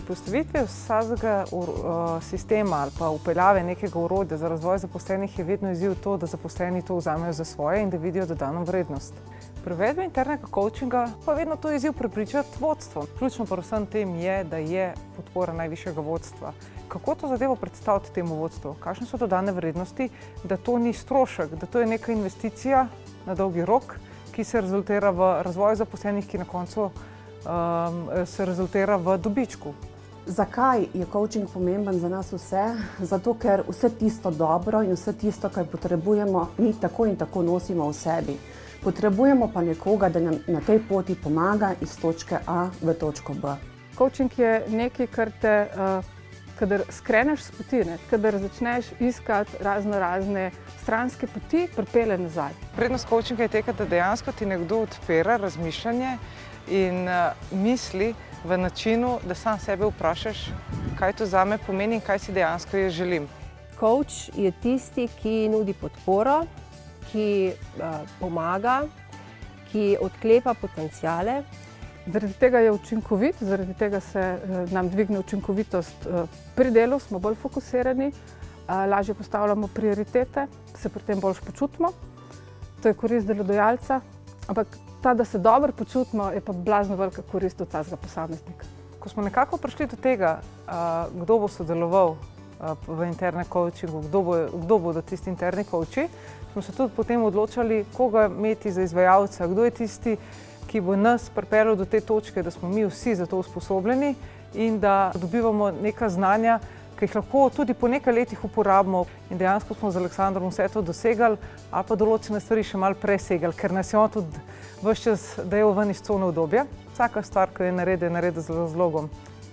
postavitvi vsakega sistema ali pa upeljave nekega orodja za razvoj zaposlenih je vedno izziv to, da zaposleni to vzamejo za svoje in da vidijo dodano vrednost. Pri uvedbi internega coachinga pa vedno to izziv prepričati vodstvo. Ključno pa vsem tem je, da je podpora najvišjega vodstva. Kako to zadevo predstaviti temu vodstvu? Kakšne so dodane vrednosti, da to ni strošek, da to je neka investicija na dolgi rok, ki se rezultira v razvoju zaposlenih, ki na koncu se rezultira v dobičku. Zakaj je coaching pomemben za nas vse? Zato, ker vse tisto dobro in vse tisto, kar potrebujemo, mi tako in tako nosimo v sebi. Potrebujemo pa nekoga, da nam na tej poti pomaga iz točke A v točko B. Coaching je nekaj, kar te, kadar skreneš s poti, kadar začneš iskati razne stranske poti, pripelje nazaj. Prednost coachinga je tega, da dejansko ti nekdo odpira razmišljanje in misli v načinu, da sam sebe vprašaš, kaj to zame pomeni in kaj si dejansko jaz želim. Coach je tisti, ki nudi podporo, ki pomaga, ki odklepa potenciale. Zaradi tega je učinkovit, zaradi tega se nam dvigne učinkovitost pri delu, smo bolj fokusirani, lažje postavljamo prioritete, se pri tem bolj počutimo. To je korist delodajalca, ampak ta, da se dobro počutimo, je pa blazno velika korist od vsakega posameznika. Ko smo nekako prišli do tega, kdo bo sodeloval v internem coachingu, kdo bodo tisti interni coachi, smo se tudi potem odločali, koga imeti za izvajalca, kdo je tisti, ki bo nas pripeljal do te točke, da smo mi vsi za to usposobljeni in da dobivamo neka znanja, ki jih lahko tudi po nekaj letih uporabimo. In dejansko smo z Aleksandrom vse to dosegali, ali pa določene stvari še malo presegali, ker nas je on tudi ves čas dajal ven iz cone udobja. Vsaka stvar, ki je naredil z razlogom.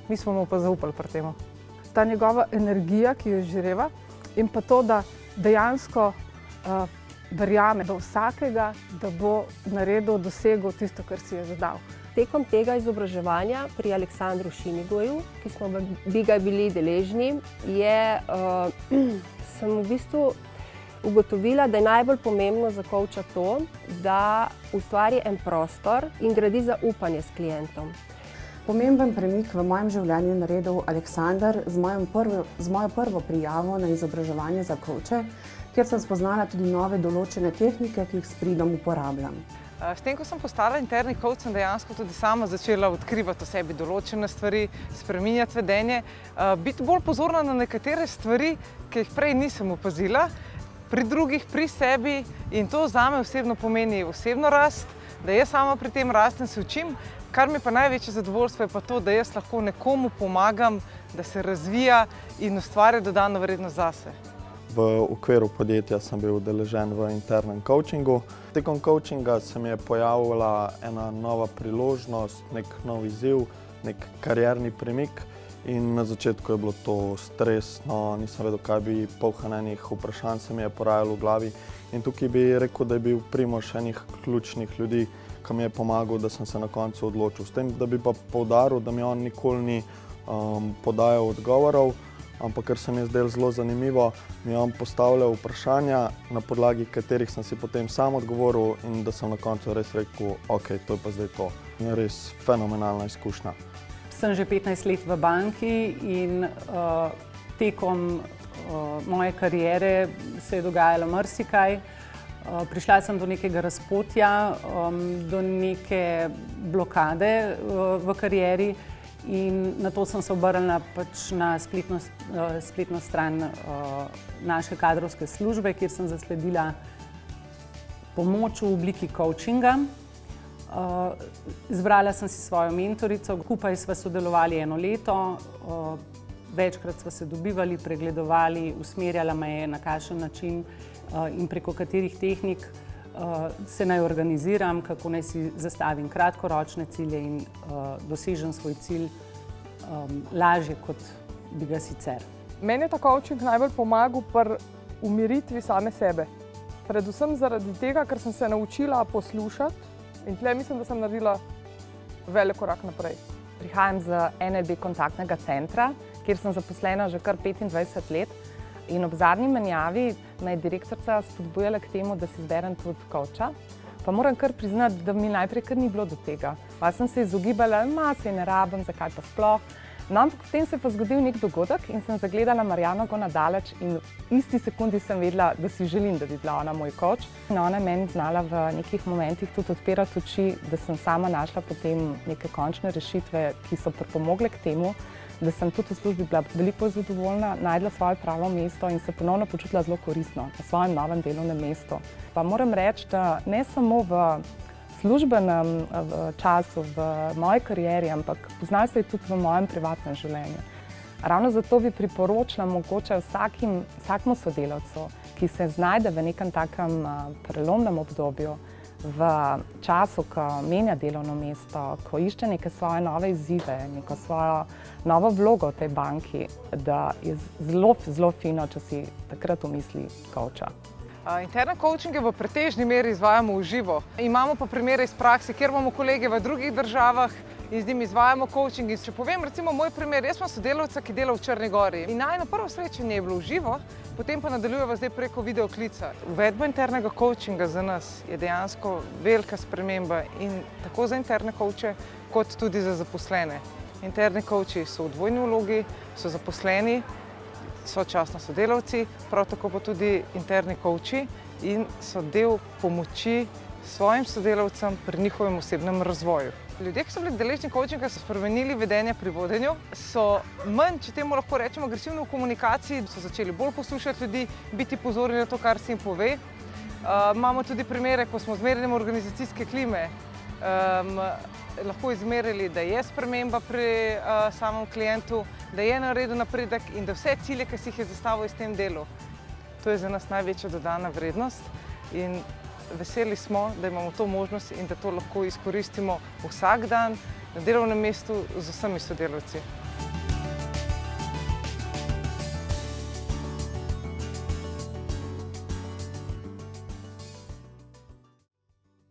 Mi smo mu pa zaupali pri temu. Ta njegova energija, ki jo izžareva, in pa to, da dejansko verjame do vsakega, da bo naredil, dosegel tisto, kar si je zadal. Tekom tega izobraževanja pri Aleksandru Šinigoju, ki smo ga bili deležni, sem v bistvu ugotovila, da je najbolj pomembno za coacha to, da ustvari en prostor in gradi zaupanje s klientom. Pomemben premik v mojem življenju je naredil Aleksander z mojo prvo prijavo na izobraževanje za coache, kjer sem spoznala tudi nove določene tehnike, ki jih s pridom uporabljam. S tem, ko sem postala interni coach, sem dejansko tudi sama začela odkrivati o sebi določene stvari, spreminjati vedenje, biti bolj pozorna na nekatere stvari, ki jih prej nisem opazila, pri drugih, pri sebi, in to zame osebno pomeni osebno rast, da jaz sama pri tem rastem, se učim. Kar mi pa največje zadovoljstvo je pa to, da jaz lahko nekomu pomagam, da se razvija in ustvarja dodano vrednost zase. V okviru podjetja sem bil udeležen v internem coachingu. Tekom coachinga se mi je pojavila ena nova priložnost, nek nov izziv, nek karierni premik in na začetku je bilo to stresno, nisem vedel, kaj bi, polno enih vprašanj se mi je porajalo v glavi in tukaj bi rekel, da je bil Primož enih ključnih ljudi, ki mi je pomagal, da sem se na koncu odločil. S tem, da bi pa poudaril, da mi on nikoli ni podajal odgovorov, ampak ker se mi je zdelo zelo zanimivo, mi je on postavljal vprašanja, na podlagi katerih sem si potem sam odgovoril in da sem na koncu res rekel, ok, to je pa zdaj to. Je res fenomenalna izkušnja. Sem že 15 let v banki in tekom moje kariere se je dogajalo marsikaj. Prišla sem do nekega razpotja, do neke blokade v karieri in na to sem se obrnila pač na spletno stran naše kadrovske službe, kjer sem zasledila pomoč v obliki coachinga. Izbrala sem si svojo mentorico, skupaj sva sodelovali 1 leto, večkrat sva se dobivali, pregledovali, usmerjala me je na kakšen način in preko katerih tehnik se naj organiziram, kako naj si zastavim kratkoročne cilje in dosežem svoj cilj lažje, kot bi ga sicer. Meni je ta coaching najbolj pomagal pri umiritvi same sebe. Predvsem zaradi tega, ker sem se naučila poslušati in tle mislim, da sem naredila velik korak naprej. Prihajam z NLB kontaktnega centra, kjer sem zaposlena že kar 25 let. In ob zadnji menjavi me je direktorica spodbujala k temu, da si izberem tudi coacha. Pa moram kar priznati, da mi najprej kar ni bilo do tega. Pa sem se izogibala, saj ne rabim, zakaj pa sploh. No, ampak potem se je pa zgodil nek dogodek in sem zagledala Marjano Gona daleč in v isti sekundi sem vedela, da si želim, da bi bila ona moj coach. In ona je meni znala v nekih momentih tudi odpirati oči, da sem sama našla potem neke končne rešitve, ki so pripomogle k temu, da sem tudi v službi bila veliko zadovoljna, najdla svoje pravo mesto in se ponovno počutila zelo koristno na svojem novem delovnem mestu. Pa moram reči, da ne samo v službenem času, v moji karieri, ampak poznala se je tudi v mojem privatnem življenju. Ravno zato bi priporočila mogoče vsakmu sodelavcu, ki se znajde v nekem takem prelomnem obdobju, v času, ko menja delovno mesto, ko išče neke svoje nove izzive, neko svojo novo vlogo v tej banki, da je zelo, zelo fino, če si takrat umisli coacha. Interne coachinge v pretežni meri izvajamo v živo. Imamo pa primere iz prakse, kjer imamo kolege v drugih državah in z njimi izvajamo coaching. In če povem recimo moj primer, jaz sem sodelavca, ki dela v Črni Gori. In najino prvo srečanje je bilo v živo, potem pa nadaljujeva zdaj preko videoklica. Uvedba internega coachinga za nas je dejansko velika sprememba in tako za interne coache, kot tudi za zaposlene. Interni coachi so v dvojni vlogi, so zaposleni, sočasno sodelavci, prav tako pa tudi interni coachi in so del pomoči svojim sodelavcem pri njihovem osebnem razvoju. Ljudje, ki so bili deležni coachinga, so spremenili vedenje pri vodenju, so manj, če temu lahko rečemo, agresivni v komunikaciji, so začeli bolj poslušati ljudi, biti pozorni na to, kar se jim pove. Imamo tudi primere, ko smo z merjenjem organizacijske klime lahko izmerili, da je sprememba pri samem klientu, da je naredil napredek in da vse cilje, ki si jih je zastavil s tem delu. To je za nas največja dodana vrednost in veseli smo, da imamo to možnost in da to lahko izkoristimo vsak dan na delovnem mestu z vsemi sodelavci.